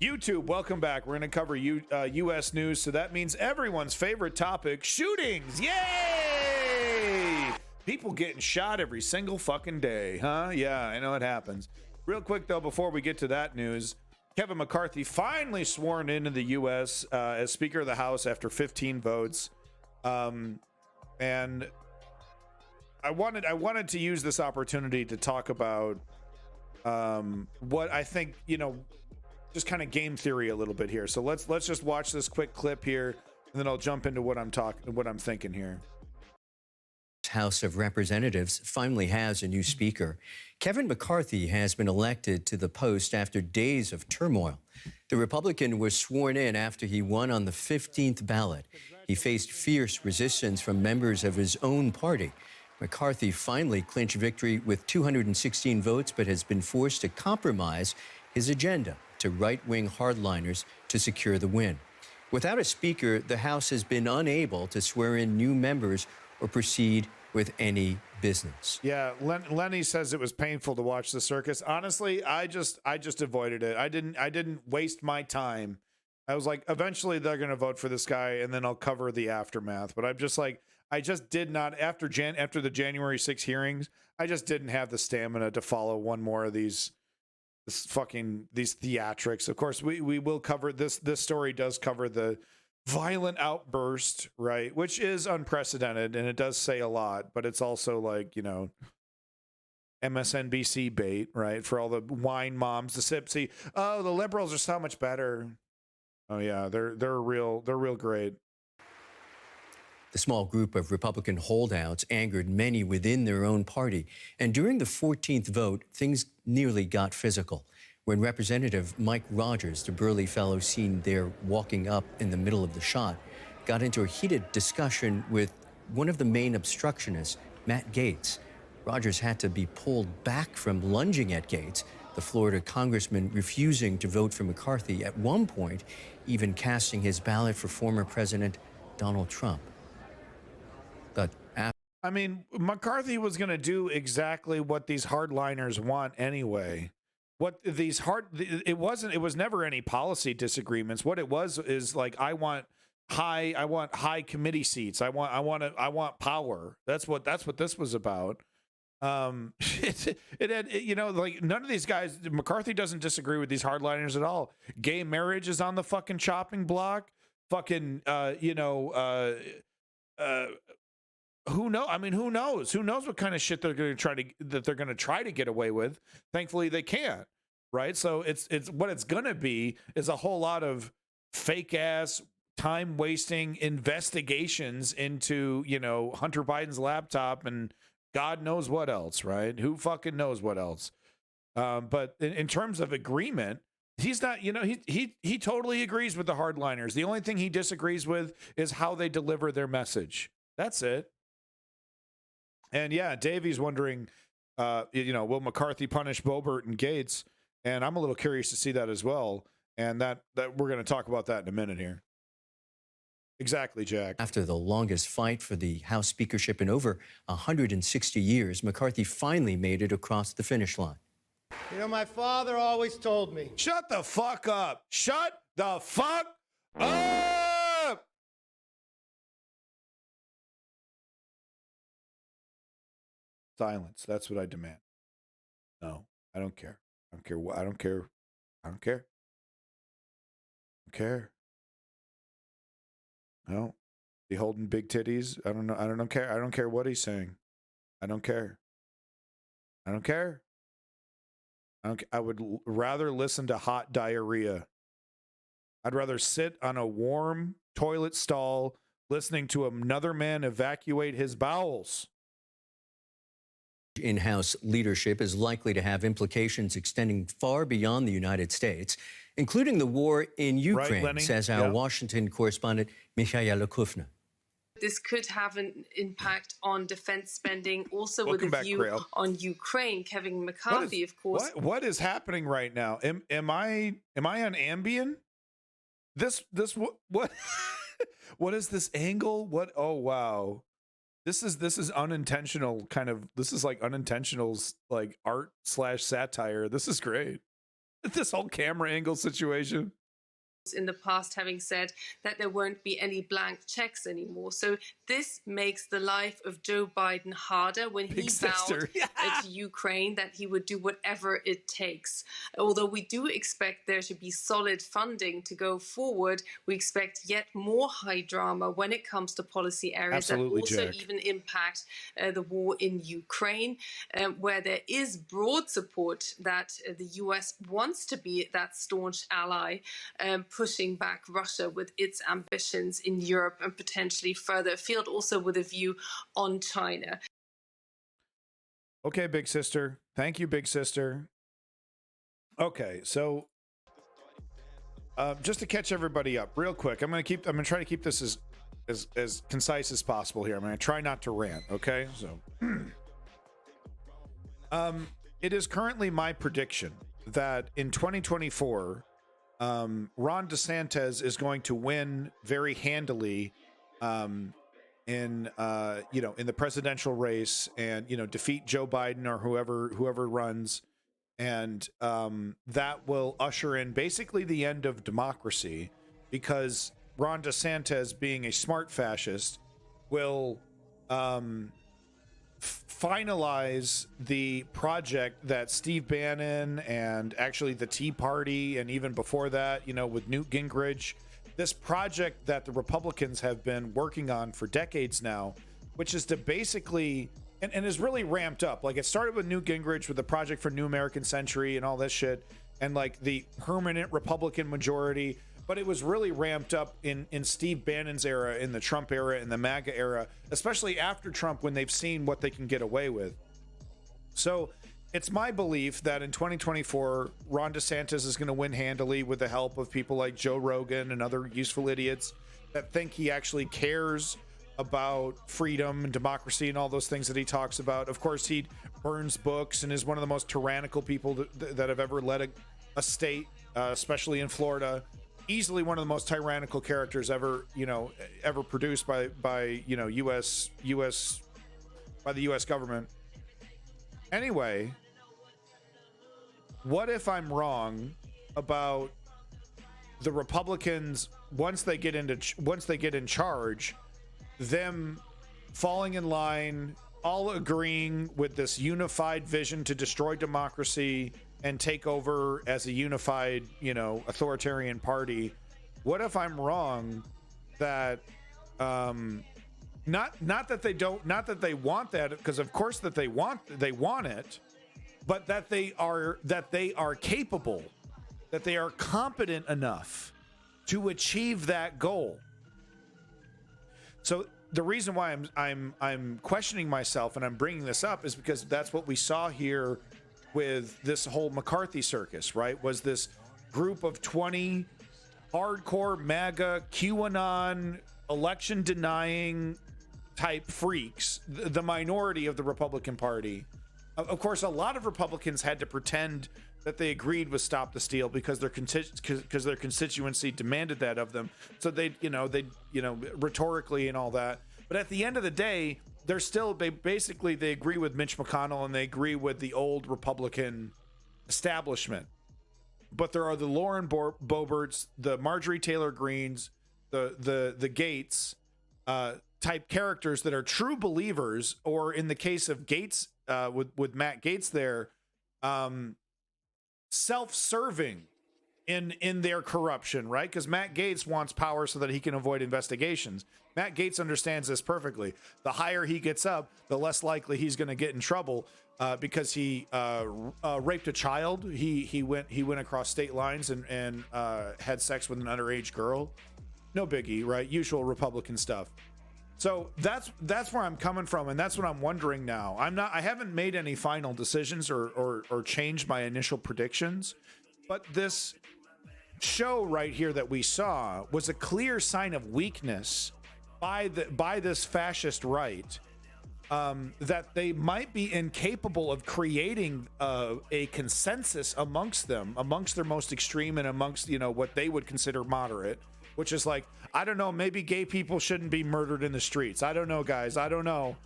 YouTube, welcome back. We're going to cover U.S. news, so that means everyone's favorite topic, shootings. Yay! People getting shot every single fucking day, huh? Yeah, I know it happens. Real quick, though, before we get to that news, Kevin McCarthy finally sworn into the U.S. As Speaker of the House after 15 votes. And I wanted to use this opportunity to talk about what I think, just kind of game theory a little bit here. So let's just watch this quick clip here, and then I'll jump into what I'm thinking here. House of Representatives finally has a new speaker. Kevin McCarthy has been elected to the post after days of turmoil. The Republican was sworn in after he won on the 15th ballot. He faced fierce resistance from members of his own party. McCarthy finally clinched victory with 216 votes, but has been forced to compromise his agenda to right-wing hardliners to secure the win. Without a speaker, the House has been unable to swear in new members or proceed with any business. Yeah, Lenny says it was painful to watch the circus. Honestly, I just avoided it. I didn't waste my time. I was like, eventually they're going to vote for this guy, and then I'll cover the aftermath. But I'm just like, I just did not, after the January 6 hearings, I just didn't have the stamina to follow one more of these theatrics. Of course, we will cover this. This story does cover the violent outburst, right? Which is unprecedented, and it does say a lot, but it's also like, MSNBC bait, right? For all the wine moms, the sipsy. Oh, the liberals are so much better. Oh yeah, they're real great. The small group of Republican holdouts angered many within their own party. And during the 14th vote, things nearly got physical when Representative Mike Rogers, the burly fellow seen there walking up in the middle of the shot, got into a heated discussion with one of the main obstructionists, Matt Gaetz. Rogers had to be pulled back from lunging at Gaetz, the Florida congressman refusing to vote for McCarthy, at one point even casting his ballot for former President Donald Trump. But I mean, McCarthy was going to do exactly what these hardliners want anyway. It was never any policy disagreements. What it was is like, I want high committee seats. I want power. That's what this was about. It had, like, none of these guys, McCarthy doesn't disagree with these hardliners at all. Gay marriage is on the fucking chopping block. Fucking, who knows? I mean, who knows? Who knows what kind of shit they're going to try to get away with? Thankfully, they can't, right? So it's what it's going to be is a whole lot of fake ass time wasting investigations into, Hunter Biden's laptop and God knows what else, right? Who fucking knows what else? But in terms of agreement, he's not, he totally agrees with the hardliners. The only thing he disagrees with is how they deliver their message. That's it. And yeah, Davey's wondering, will McCarthy punish Boebert and Gaetz? And I'm a little curious to see that as well. And that we're going to talk about that in a minute here. Exactly, Jack. After the longest fight for the House speakership in over 160 years, McCarthy finally made it across the finish line. My father always told me. Shut the fuck up. Shut the fuck up. Silence. That's what I demand. No, I don't care. I don't care what. I don't care. I don't care. I don't care. No. He holding big titties. I don't know. I don't care. I don't care what he's saying. I don't care. I don't care. I would rather listen to hot diarrhea. I'd rather sit on a warm toilet stall listening to another man evacuate his bowels. In-house leadership is likely to have implications extending far beyond the United States, including the war in Ukraine, right, says our Washington correspondent, Michaela Kufner. This could have an impact on defense spending, also Welcome with a back, view Grail. on Ukraine. Kevin McCarthy, of course. What is happening right now? Am I on Ambien? What what is this angle? What? Oh wow. This is unintentional kind of, this is like unintentional like art / satire. This is great. This whole camera angle situation. in the past having said that there won't be any blank checks anymore. So this makes the life of Joe Biden harder when he vowed to Ukraine that he would do whatever it takes. Although we do expect there to be solid funding to go forward, we expect yet more high drama when it comes to policy areas that also even impact the war in Ukraine, where there is broad support that the US wants to be that staunch ally, pushing back Russia with its ambitions in Europe and potentially further afield, also with a view on China. Okay, big sister. Thank you, big sister. Okay, so just to catch everybody up real quick, I'm gonna try to keep this as concise as possible here. I'm gonna try not to rant. Okay, so it is currently my prediction that in 2024, Ron DeSantis is going to win very handily in the presidential race, and defeat Joe Biden or whoever runs, and that will usher in basically the end of democracy, because Ron DeSantis, being a smart fascist, will finalize the project that Steve Bannon and actually the Tea Party, and even before that, with Newt Gingrich, this project that the Republicans have been working on for decades now, which is to basically, and is really ramped up. Like, it started with Newt Gingrich with the Project for New American Century and all this shit, and like the permanent Republican majority. But it was really ramped up in Steve Bannon's era, in the Trump era, in the MAGA era, especially after Trump, when they've seen what they can get away with. So it's my belief that in 2024, Ron DeSantis is going to win handily with the help of people like Joe Rogan and other useful idiots that think he actually cares about freedom and democracy and all those things that he talks about. Of course, he burns books and is one of the most tyrannical people that have ever led a state, especially in Florida. Easily one of the most tyrannical characters ever produced by the US government. Anyway, what if I'm wrong about the Republicans once they get in charge, them falling in line, all agreeing with this unified vision to destroy democracy and take over as a unified, authoritarian party? What if I'm wrong that not that they want that, because of course that they want it, but that they are capable, that they are competent enough to achieve that goal. So the reason why I'm questioning myself and I'm bringing this up is because that's what we saw here with this whole McCarthy circus, right? Was this group of 20 hardcore MAGA, QAnon, election denying type freaks, the minority of the Republican Party. Of course, a lot of Republicans had to pretend that they agreed with Stop the Steal because their constituency demanded that of them. So they rhetorically and all that. But at the end of the day, they agree with Mitch McConnell and they agree with the old Republican establishment. But there are the Lauren Boeberts, the Marjorie Taylor Greens, the Gates type characters that are true believers, or in the case of Gates, with Matt Gaetz there, self-serving in their corruption, right? Because Matt Gaetz wants power so that he can avoid investigations. Matt Gaetz understands this perfectly. The higher he gets up, the less likely he's going to get in trouble because he raped a child. He went across state lines and had sex with an underage girl. No biggie, right? Usual Republican stuff. So that's where I'm coming from, and that's what I'm wondering now. I haven't made any final decisions or changed my initial predictions, but this show right here that we saw was a clear sign of weakness by this fascist right, that they might be incapable of creating a consensus amongst their most extreme and amongst what they would consider moderate, which is like, I don't know, maybe gay people shouldn't be murdered in the streets. I don't know, guys. I don't know.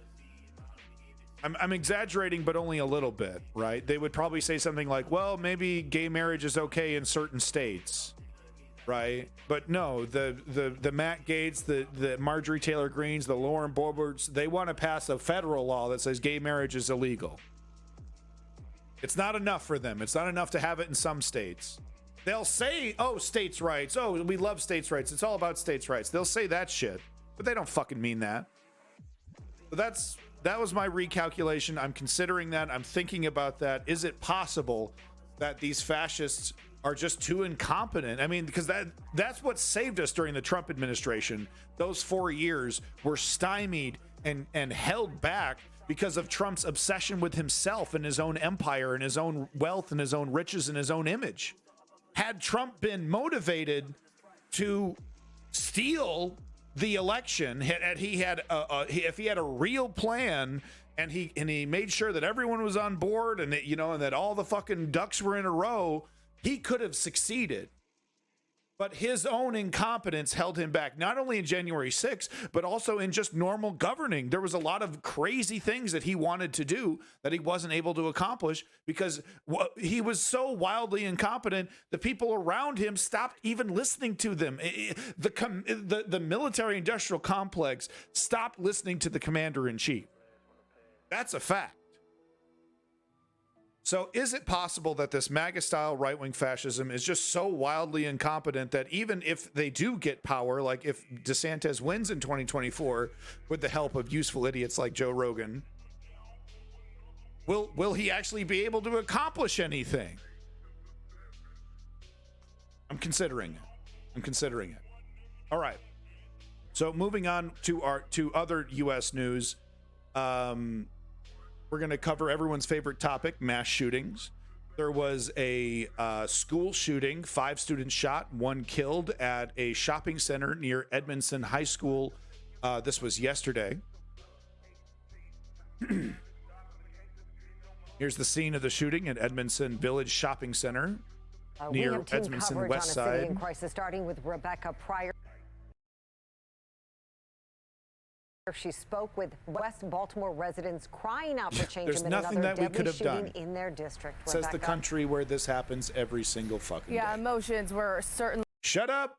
I'm exaggerating, but only a little bit, right? They would probably say something like, well, maybe gay marriage is okay in certain states, right? But no, the Matt Gaetz, the Marjorie Taylor Greens, the Lauren Boeberts, they want to pass a federal law that says gay marriage is illegal. It's not enough for them. It's not enough to have it in some states. They'll say, oh, states' rights. Oh, we love states' rights. It's all about states' rights. They'll say that shit, but they don't fucking mean that. But that was my recalculation. I'm considering that. I'm thinking about that. Is it possible that these fascists are just too incompetent? I mean, because that's what saved us during the Trump administration. Those 4 years were stymied and held back because of Trump's obsession with himself and his own empire and his own wealth and his own riches and his own image. Had Trump been motivated to steal the election, if he had a real plan and he made sure that everyone was on board and that, and that all the fucking ducks were in a row, he could have succeeded. But his own incompetence held him back, not only in January 6th, but also in just normal governing. There was a lot of crazy things that he wanted to do that he wasn't able to accomplish because he was so wildly incompetent. The people around him stopped even listening to them. The military industrial complex stopped listening to the commander in chief. That's a fact. So is it possible that this MAGA-style right-wing fascism is just so wildly incompetent that even if they do get power, like if DeSantis wins in 2024 with the help of useful idiots like Joe Rogan, will he actually be able to accomplish anything? I'm considering it. All right. So moving on to other U.S. news. We're going to cover everyone's favorite topic, mass shootings. There was a school shooting, 5 students shot, 1 killed at a shopping center near Edmondson High School. This was yesterday. Here's the scene of the shooting at Edmondson Village Shopping Center near Edmondson West Side. In crisis, starting with Rebecca Pryor. She spoke with West Baltimore residents crying out for change amid nothing another that we could deadly have done shooting in their district. Says the country where this happens every single fucking day. Yeah, emotions were certainly. Shut up,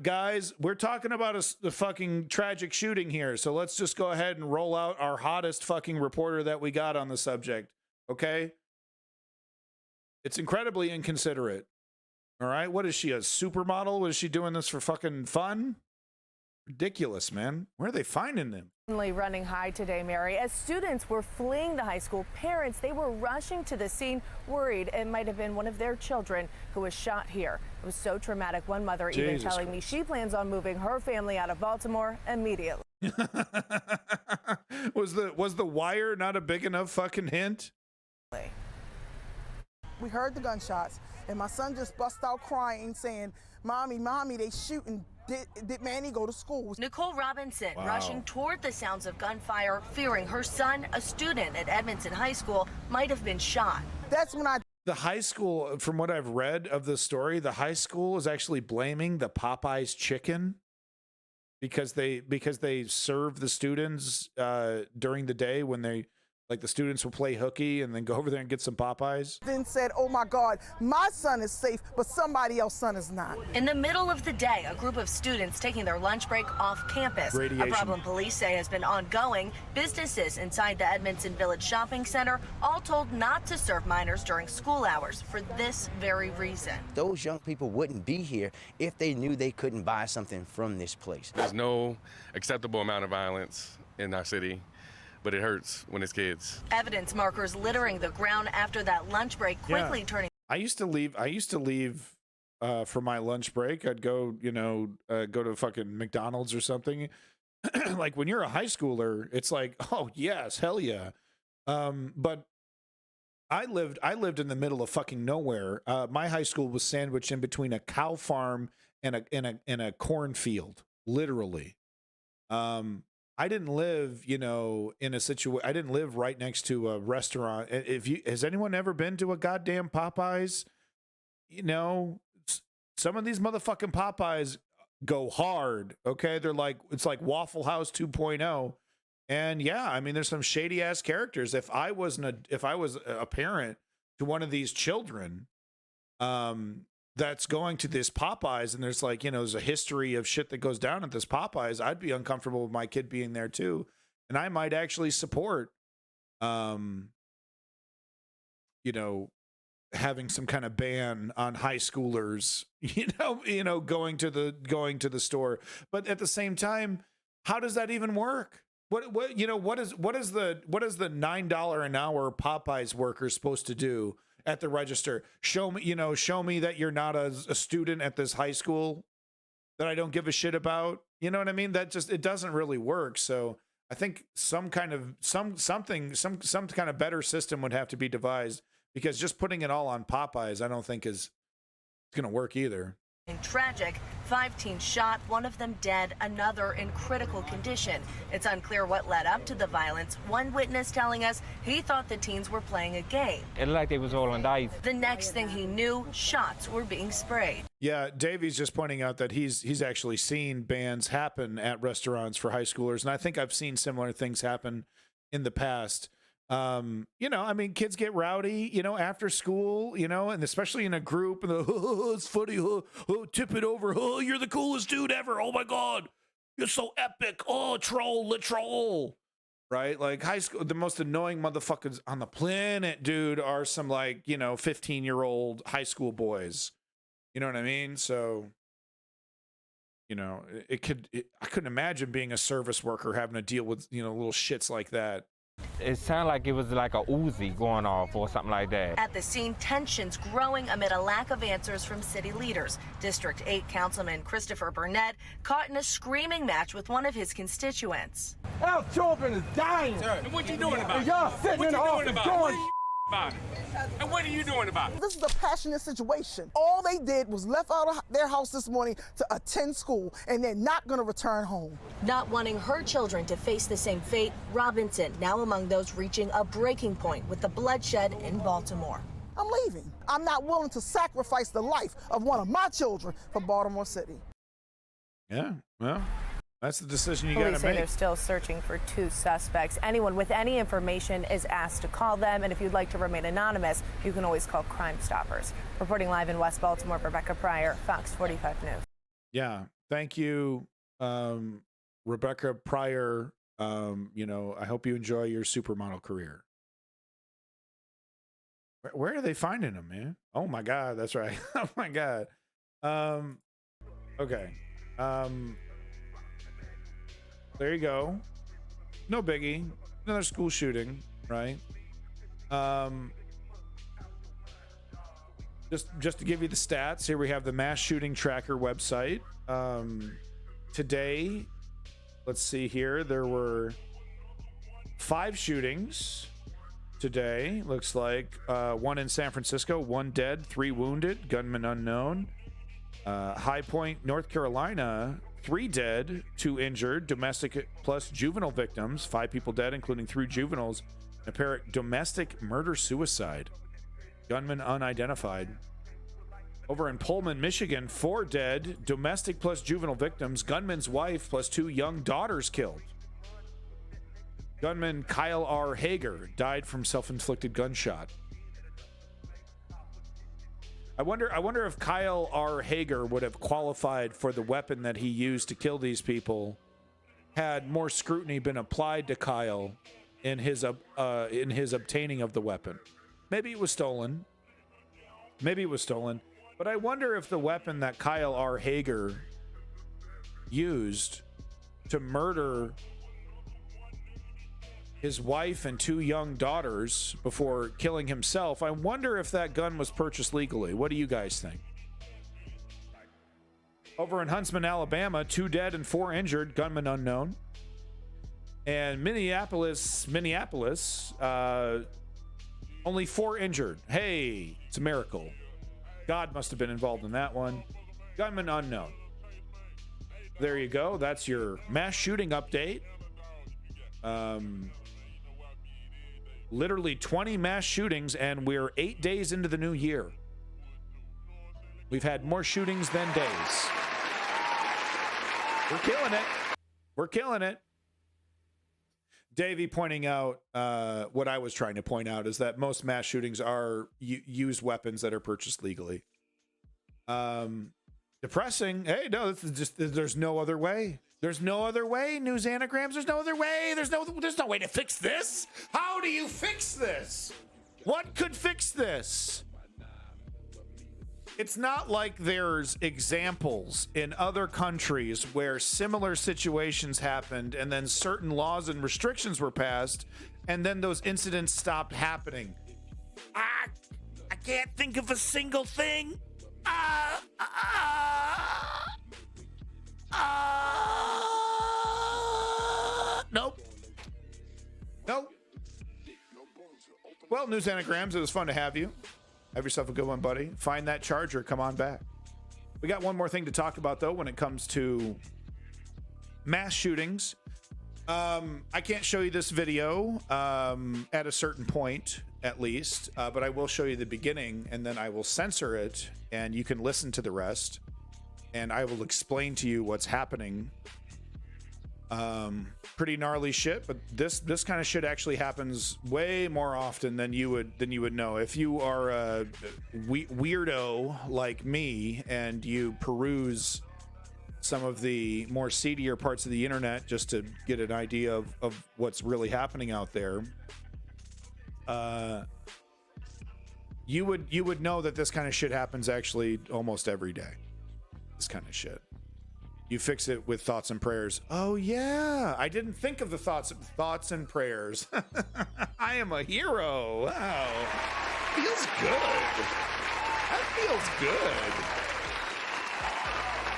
guys. We're talking about a fucking tragic shooting here. So let's just go ahead and roll out our hottest fucking reporter that we got on the subject. Okay? It's incredibly inconsiderate. All right? What is she, a supermodel? Was she doing this for fucking fun? Ridiculous, man. Where are they finding them? Running high today, Mary. As students were fleeing the high school, parents, they were rushing to the scene, worried it might have been one of their children who was shot here. It was so traumatic. One mother even telling me she plans on moving her family out of Baltimore immediately. Was the wire not a big enough fucking hint? We heard the gunshots, and my son just bust out crying, saying, Mommy, they shooting. Did Manny go to school? Nicole Robinson rushing toward the sounds of gunfire, fearing her son, a student at Edmondson High School, might have been shot. That's when The high school, from what I've read of the story, the high school is actually blaming the Popeyes chicken because they serve the students during the day when the students will play hooky and then go over there and get some Popeyes. Then said, oh my God, my son is safe, but somebody else's son is not. In the middle of the day, a group of students taking their lunch break off campus. Radiation. A problem police say has been ongoing. Businesses inside the Edmondson Village Shopping Center all told not to serve minors during school hours for this very reason. Those young people wouldn't be here if they knew they couldn't buy something from this place. There's no acceptable amount of violence in our city, but it hurts when it's kids. Evidence markers littering the ground after that lunch break, quickly turning. I used to leave for my lunch break. I'd go, go to fucking McDonald's or something. Like when you're a high schooler, it's like, oh yes, hell yeah. But I lived in the middle of fucking nowhere. My high school was sandwiched in between a cow farm and a cornfield, literally. I didn't live, in a situation. I didn't live right next to a restaurant. Has anyone ever been to a goddamn Popeyes? Some of these motherfucking Popeyes go hard. Okay, it's like Waffle House 2.0. And yeah, I mean, there's some shady ass characters. If I was a parent to one of these children, that's going to this Popeyes, and there's like, there's a history of shit that goes down at this Popeyes, I'd be uncomfortable with my kid being there too. And I might actually support, having some kind of ban on high schoolers, going to the store. But at the same time, how does that even work? What is the $9 an hour Popeyes worker supposed to do at the register? Show me that you're not a student at this high school that I don't give a shit about. You know what I mean? It doesn't really work. So I think some kind of better system would have to be devised, because just putting it all on Popeyes, I don't think is going to work either. Tragic. 5 teens shot, one of them dead, another in critical condition. It's unclear what led up to the violence. One witness telling us he thought the teens were playing a game. It looked like they was all on dice. The next thing he knew, shots were being sprayed. Yeah, Davey's just pointing out that he's actually seen bans happen at restaurants for high schoolers, and I think I've seen similar things happen in the past. I mean, kids get rowdy, after school, and especially in a group, and it's funny, tip it over, you're the coolest dude ever, oh my God, you're so epic, troll, right? Like high school, the most annoying motherfuckers on the planet, dude, are some 15-year-old high school boys, you know what I mean? So, I couldn't imagine being a service worker having to deal with, little shits like that. It sounded like it was like a Uzi going off or something like that. At the scene, tensions growing amid a lack of answers from city leaders. District 8 Councilman Christopher Burnett caught in a screaming match with one of his constituents. Our children is dying. Sir, and what you doing about it? Y'all sitting in the office going... About it? And what are you doing about it? This is a passionate situation. All they did was left out of their house this morning to attend school, and they're not going to return home. Not wanting her children to face the same fate, Robinson now among those reaching a breaking point with the bloodshed in Baltimore. I'm leaving. I'm not willing to sacrifice the life of one of my children for Baltimore City. Yeah, well, that's the decision you got to make. Police say they're still searching for 2 suspects. Anyone with any information is asked to call them, and if you'd like to remain anonymous, you can always call Crime Stoppers. Reporting live in West Baltimore, Rebecca Pryor, Fox 45 News. Yeah, thank you, Rebecca Pryor. I hope you enjoy your supermodel career. Where are they finding them, man? Oh my God, that's right. Oh my God. Okay. There you go. No biggie. Another school shooting, right? Just to give you the stats, here we have the Mass Shooting Tracker website. Today, let's see here, there were 5 shootings today. Looks like 1 in San Francisco, 1 dead, 3 wounded, gunman unknown. High Point, North Carolina, 3 dead, 2 injured, domestic plus juvenile victims, 5 people dead, including 3 juveniles, apparent domestic murder-suicide, gunman unidentified. Over in Pullman, Michigan, 4 dead, domestic plus juvenile victims, gunman's wife plus 2 young daughters killed. Gunman Kyle R. Hager died from self-inflicted gunshot. I wonder if Kyle R. Hager would have qualified for the weapon that he used to kill these people had more scrutiny been applied to Kyle in his obtaining of the weapon. Maybe it was stolen. But I wonder if the weapon that Kyle R. Hager used to murder his wife and 2 young daughters before killing himself, I wonder if that gun was purchased legally. What do you guys think? Over in Huntsman, Alabama, 2 dead and 4 injured, gunman unknown. And Minneapolis, only 4 injured. Hey, it's a miracle. God must have been involved in that one. Gunman unknown. There you go. That's your mass shooting update. Literally 20 mass shootings, and we're 8 days into the new year. We've had more shootings than days. We're killing it. Davey pointing out what I was trying to point out is that most mass shootings are use weapons that are purchased legally. Depressing. Hey, no, this is just, there's no other way. There's no other way. News anagrams. There's no other way. There's no way to fix this. How do you fix this? What could fix this? It's not like there's examples in other countries where similar situations happened and then certain laws and restrictions were passed and then those incidents stopped happening. I can't think of a single thing. Nope. Nope. Well, News Anagrams, it was fun to have you. Have yourself a good one, buddy. Find that charger. Come on back. We got one more thing to talk about, though, when it comes to mass shootings. I can't show you this video at a certain point, at least, but I will show you the beginning, and then I will censor it, and you can listen to the rest, and I will explain to you what's happening. Pretty gnarly shit, but this kind of shit actually happens way more often than you would know. If you are a weirdo like me and you peruse some of the more seedier parts of the internet just to get an idea of what's really happening out there, you would know that this kind of shit happens actually almost every day. This kind of shit. You fix it with thoughts and prayers. Oh yeah, I didn't think of the thoughts and prayers. I am a hero. Wow, feels good. That feels good.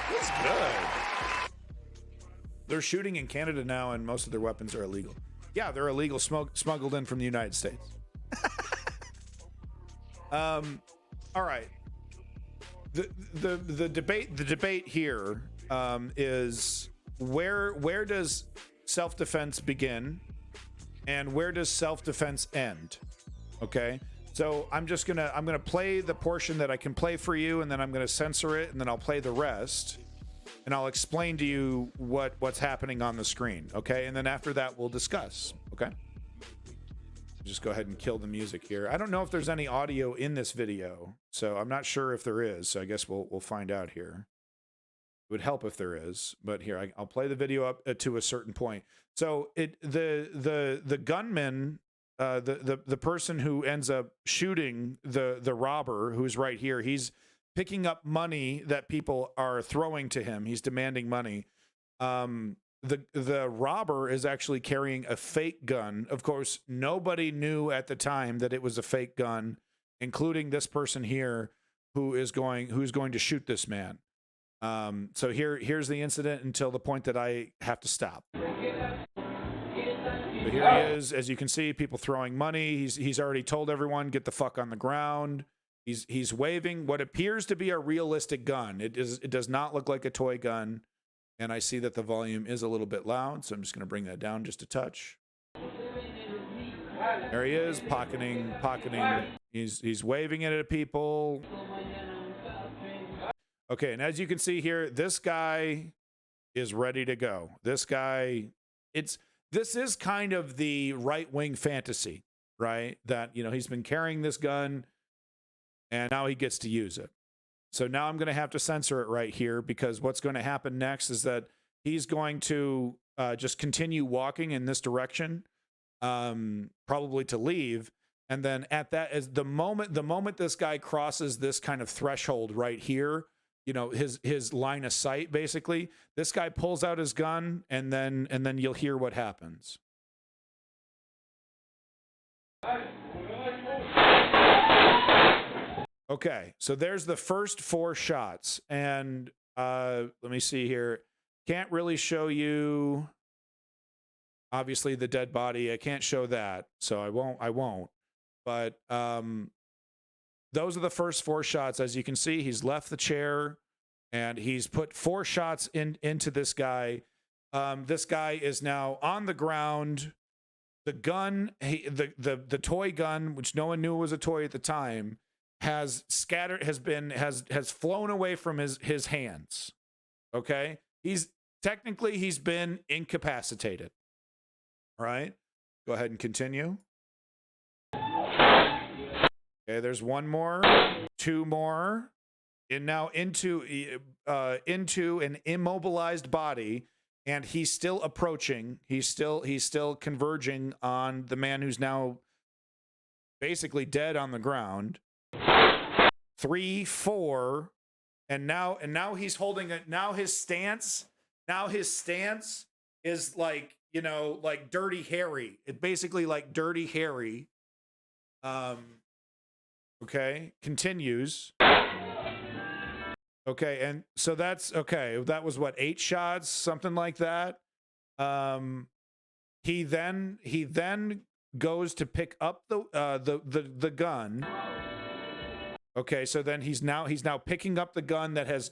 Feels good. They're shooting in Canada now, and most of their weapons are illegal. Yeah, they're illegal, smuggled in from the United States. All right. The debate here is where does self-defense begin and where does self-defense end? Okay, so I'm gonna play the portion that I can play for you, and then I'm gonna censor it, and then I'll play the rest, and I'll explain to you what's happening on the screen. Okay, and then after that we'll discuss. Okay, just go ahead and kill the music here. I don't know if there's any audio in this video, so I'm not sure if there is, so I guess we'll find out here. It would help if there is, but here I'll play the video up to a certain point. So the gunman, the person who ends up shooting the robber, who's right here, he's picking up money that people are throwing to him. He's demanding money. The robber is actually carrying a fake gun. Of course, nobody knew at the time that it was a fake gun, including this person here who's going to shoot this man. So here's the incident until the point that I have to stop. So here he is, as you can see, people throwing money. He's already told everyone, get the fuck on the ground. He's waving what appears to be a realistic gun. It does not look like a toy gun. And I see that the volume is a little bit loud, so I'm just going to bring that down just a touch. There he is, pocketing. He's waving it at people. Okay, and as you can see here, this guy is ready to go. This guy, this is kind of the right-wing fantasy, right? That, you know, he's been carrying this gun and now he gets to use it. So now I'm going to have to censor it right here, because what's going to happen next is that he's going to just continue walking in this direction, probably to leave. And then at that, as the moment this guy crosses this kind of threshold right here, you know, his line of sight, basically, this guy pulls out his gun, and then you'll hear what happens. Okay, so there's the first 4 shots, and let me see here. Can't really show you, obviously, the dead body. I can't show that, so I won't. But those are the first 4 shots. As you can see, he's left the chair, and he's put 4 shots into this guy. This guy is now on the ground. The gun, the toy gun, which no one knew was a toy at the time, has flown away from his hands. Okay, he's been incapacitated. Right? Go ahead and continue. Okay, there's one more, two more, and now into an immobilized body, and he's still approaching. He's still converging on the man who's now basically dead on the ground. 3, 4, and now he's holding it. Now his stance is like, you know, like Dirty Harry. It's basically like Dirty Harry. Okay, continues. Okay, and so that's okay. That was what, 8 shots, something like that. He then goes to pick up the gun. Okay, so then he's now picking up the gun that has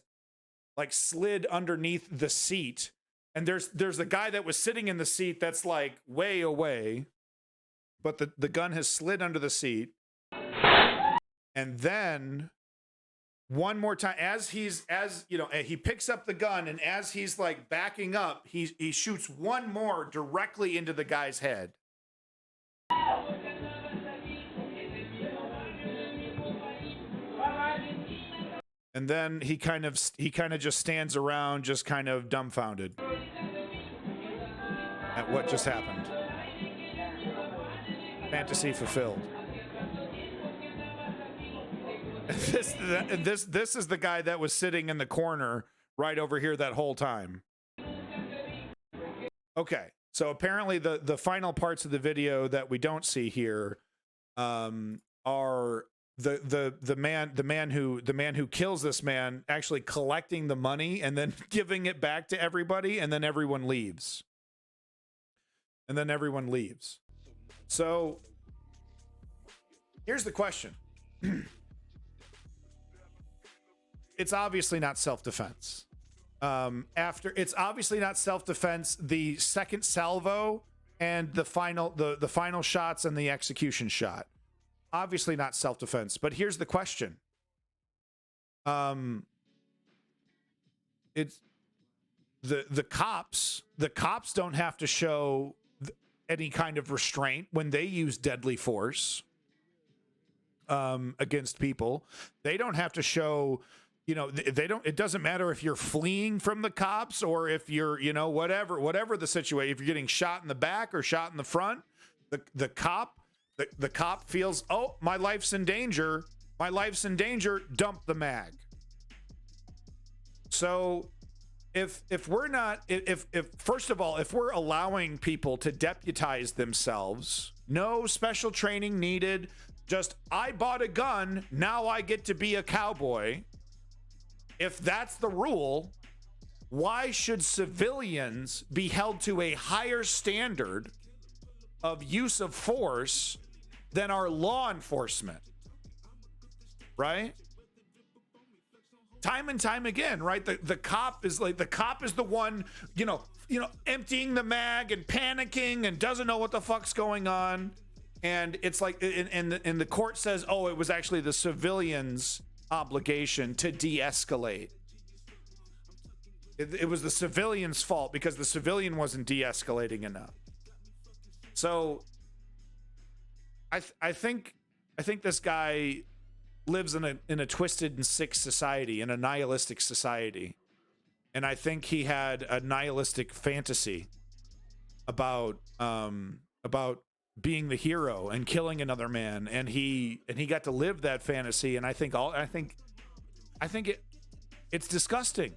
like slid underneath the seat, and there's a guy that was sitting in the seat that's like way away, but the gun has slid under the seat. And then one more time, he picks up the gun, and as he's like backing up, he shoots one more directly into the guy's head. And then he kind of just stands around, just kind of dumbfounded at what just happened. Fantasy fulfilled. This is the guy that was sitting in the corner right over here that whole time. Okay, so apparently the final parts of the video that we don't see here are the man who kills this man actually collecting the money and then giving it back to everybody, and then everyone leaves. So here's the question. It's obviously not self-defense. It's obviously not self-defense. The second salvo and the final shots and the execution shot, obviously not self-defense. But here's the question: it's the cops. The cops don't have to show any kind of restraint when they use deadly force against people. They don't have to show. You know, it doesn't matter if you're fleeing from the cops or if you're, you know, whatever the situation, if you're getting shot in the back or shot in the front, the cop feels, oh, my life's in danger, dump the mag. So if first of all, if we're allowing people to deputize themselves, no special training needed, just, I bought a gun, now I get to be a cowboy. If that's the rule, why should civilians be held to a higher standard of use of force than our law enforcement? Right? Time and time again, right? The cop is the one, you know, emptying the mag and panicking and doesn't know what the fuck's going on. And it's like, and the court says, oh, it was actually the civilians' obligation to de-escalate. It was the civilian's fault because the civilian wasn't de-escalating enough. So I think this guy lives in a twisted and sick society, in a nihilistic society, and I think he had a nihilistic fantasy about being the hero and killing another man, and he got to live that fantasy. And I think it's disgusting.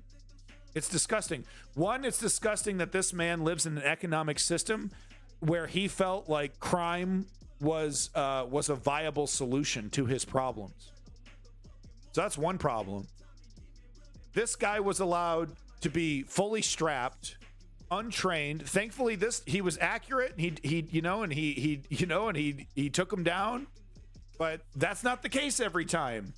It's disgusting. One, it's disgusting that this man lives in an economic system where he felt like crime was a viable solution to his problems. So that's one problem. This guy was allowed to be fully strapped, untrained. Thankfully, he was accurate. He took him down, but that's not the case every time.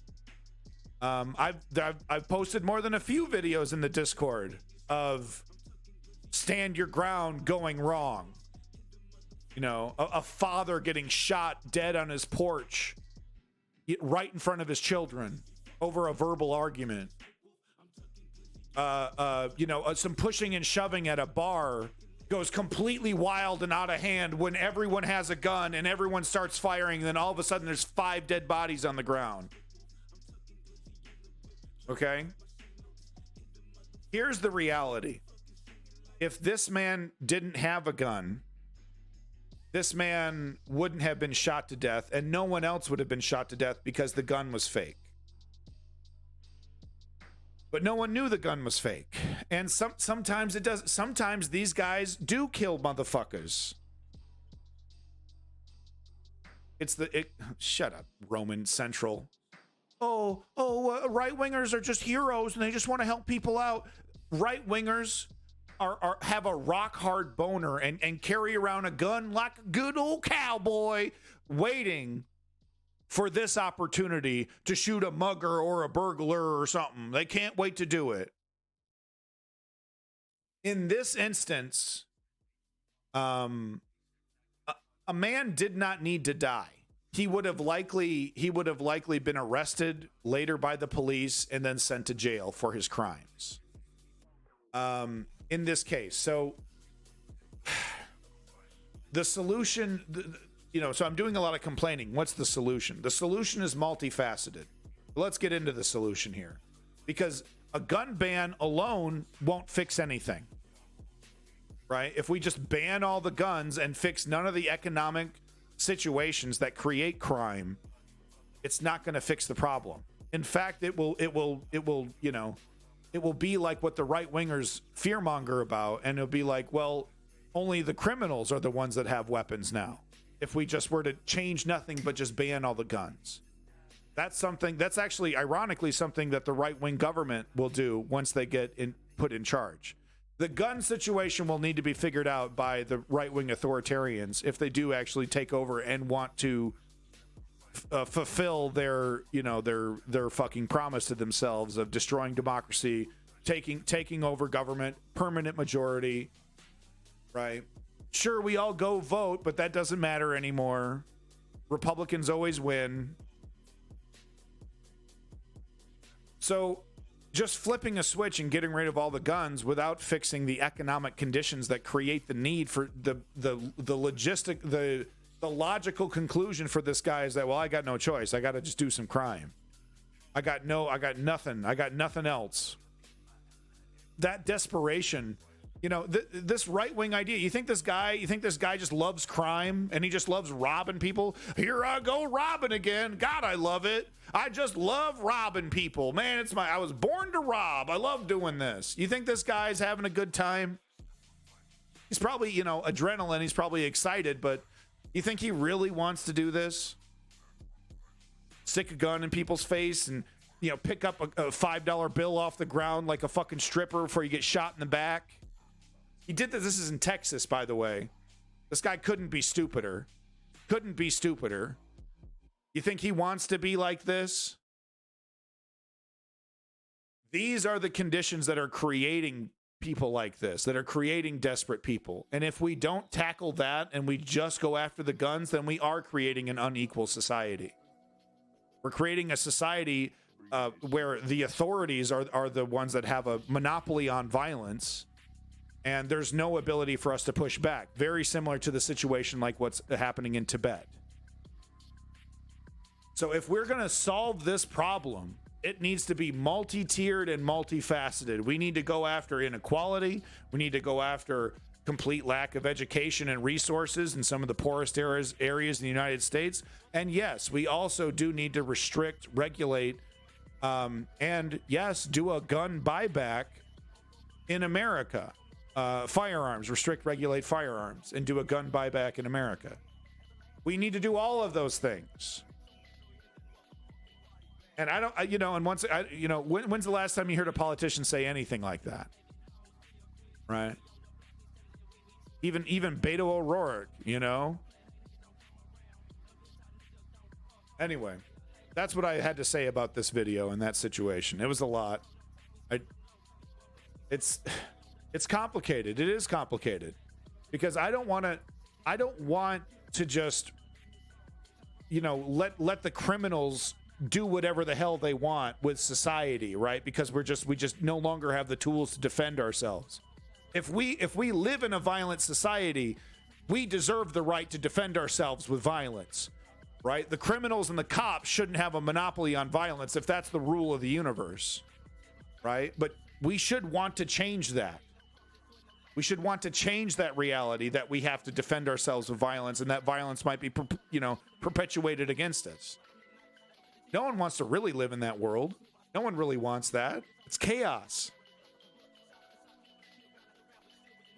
I've posted more than a few videos in the Discord of stand your ground going wrong. You know, a father getting shot dead on his porch right in front of his children over a verbal argument. Some pushing and shoving at a bar goes completely wild and out of hand when everyone has a gun and everyone starts firing, and then all of a sudden there's 5 dead bodies on the ground. Okay? Here's the reality. If this man didn't have a gun, this man wouldn't have been shot to death, and no one else would have been shot to death because the gun was fake. But no one knew the gun was fake. And sometimes it does. Sometimes these guys do kill motherfuckers. Shut up, Roman Central. Right-wingers are just heroes and they just want to help people out. Right-wingers have a rock-hard boner and carry around a gun like a good old cowboy, waiting for this opportunity to shoot a mugger or a burglar or something. They can't wait to do it. In this instance, a man did not need to die. He would have likely been arrested later by the police and then sent to jail for his crimes. In this case, so the solution, so I'm doing a lot of complaining. What's the solution? The solution is multifaceted. Let's get into the solution here, because a gun ban alone won't fix anything, right? If we just ban all the guns and fix none of the economic situations that create crime, it's not going to fix the problem. In fact, it will be like what the right wingers fearmonger about, and it'll be like, well, only the criminals are the ones that have weapons now. If we just were to change nothing but just ban all the guns. That's actually ironically something that the right-wing government will do once they get put in charge. The gun situation will need to be figured out by the right-wing authoritarians if they do actually take over and want to fulfill their fucking promise to themselves of destroying democracy, taking over government, permanent majority, right? Sure, we all go vote, but that doesn't matter anymore. Republicans always win. So just flipping a switch and getting rid of all the guns without fixing the economic conditions that create the need for the logical conclusion for this guy is that, well, I got no choice. I got to just do some crime. I got nothing else. That desperation, this right-wing idea, you think this guy just loves crime and he just loves robbing people? Here I go robbing again. God, I love it. I just love robbing people. Man, I was born to rob. I love doing this. You think this guy's having a good time? He's probably, adrenaline. He's probably excited, but you think he really wants to do this? Stick a gun in people's face and, pick up a $5 bill off the ground like a fucking stripper before you get shot in the back? He did this. This is in Texas, by the way. This guy couldn't be stupider. You think he wants to be like this? These are the conditions that are creating people like this, that are creating desperate people. And if we don't tackle that and we just go after the guns, then we are creating an unequal society. We're creating a society where the authorities are the ones that have a monopoly on violence, and there's no ability for us to push back. Very similar to the situation like what's happening in Tibet. So if we're going to solve this problem, it needs to be multi-tiered and multifaceted. We need to go after inequality. We need to go after complete lack of education and resources in some of the poorest areas in the United States. And yes, we also do need to restrict, regulate, and yes, do a gun buyback in America. Firearms, restrict, regulate firearms, and do a gun buyback in America. We need to do all of those things. And when's the last time you heard a politician say anything like that? Right? Even Beto O'Rourke, Anyway, that's what I had to say about this video and that situation. It was a lot. It's complicated. It is complicated because I don't want to just, let the criminals do whatever the hell they want with society, right? Because we just no longer have the tools to defend ourselves. If we live in a violent society, we deserve the right to defend ourselves with violence, right? The criminals and the cops shouldn't have a monopoly on violence if that's the rule of the universe, right? But we should want to change that. We should want to change that reality that we have to defend ourselves with violence, and that violence might be, perpetuated against us. No one wants to really live in that world. No one really wants that. It's chaos.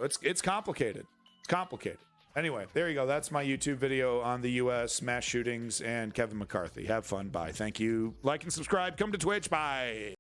It's complicated. It's complicated. Anyway, there you go. That's my YouTube video on the U.S. mass shootings and Kevin McCarthy. Have fun. Bye. Thank you. Like and subscribe. Come to Twitch. Bye.